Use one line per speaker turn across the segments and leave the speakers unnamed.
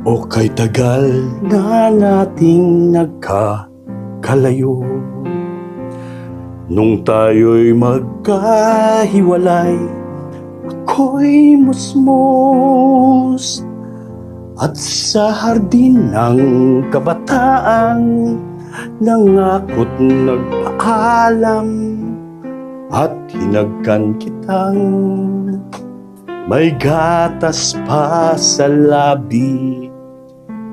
O kay tagal na nating nagkakalayo, nung tayo'y magkahiwalay, ako'y musmos at sa hardin ng kabataan nangako't nagpaalam at hinagkan kitang may gatas pa sa labi.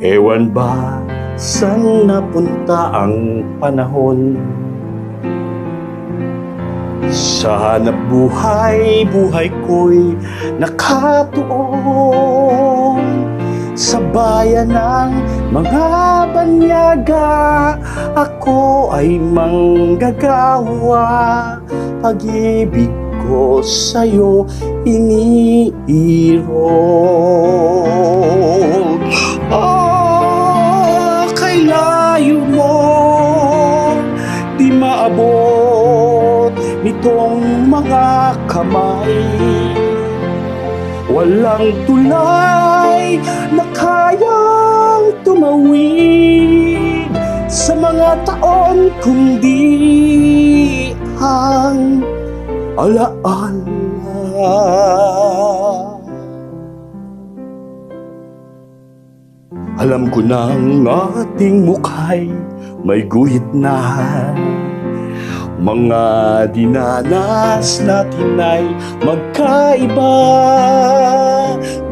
Ewan ba saan napunta ang panahon? Sa hanap buhay, buhay ko'y nakatuon sa bayan ng mga banyaga. Ako ay manggagawa, pag-ibig ko sa'yo iniirog. Oh, kay layo mo, di maabot nitong mga kamay. Walang tulay na kayang tumawid sa mga taon, kundi ang alaala. Alam ko nang ating mukha'y may guhit na, mga dinanas natin ay magkaiba.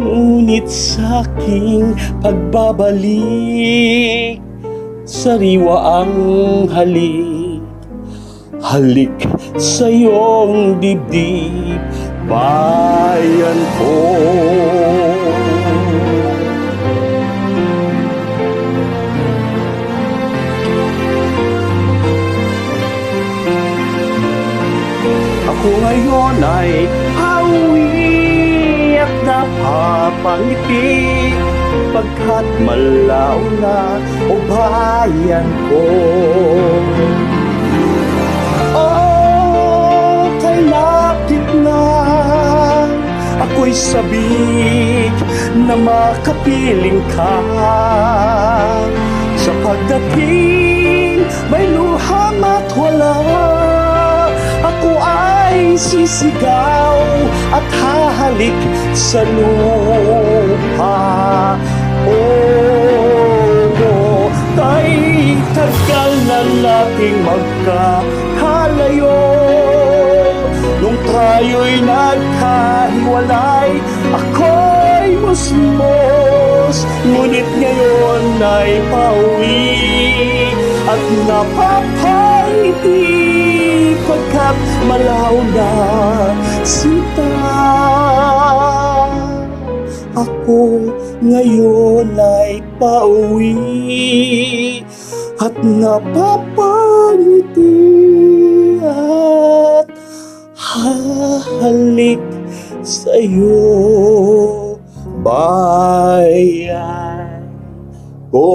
Ngunit sa aking pagbabalik, sariwa ang halik. Halik sa iyong dibdib, bayan ko. Ako ngayon ay hawi at napapangiti, pagkat malaw na o bayan ko. Oh, kay lapit na ako'y sabik na makapiling ka. Sa pagdating may luham at wala, ako ay sisigaw at hahalik sa lupa. Oh, kay tagal na nating magkakalayo, nung tayo'y nagkahiwalay, ako'y musmos. Ngunit ngayon ay pauwi at napapangiti, pagkat malaw na sinta. Ako ngayon ay pauwi at napapangiti at hahalik sa'yo, bayan ko.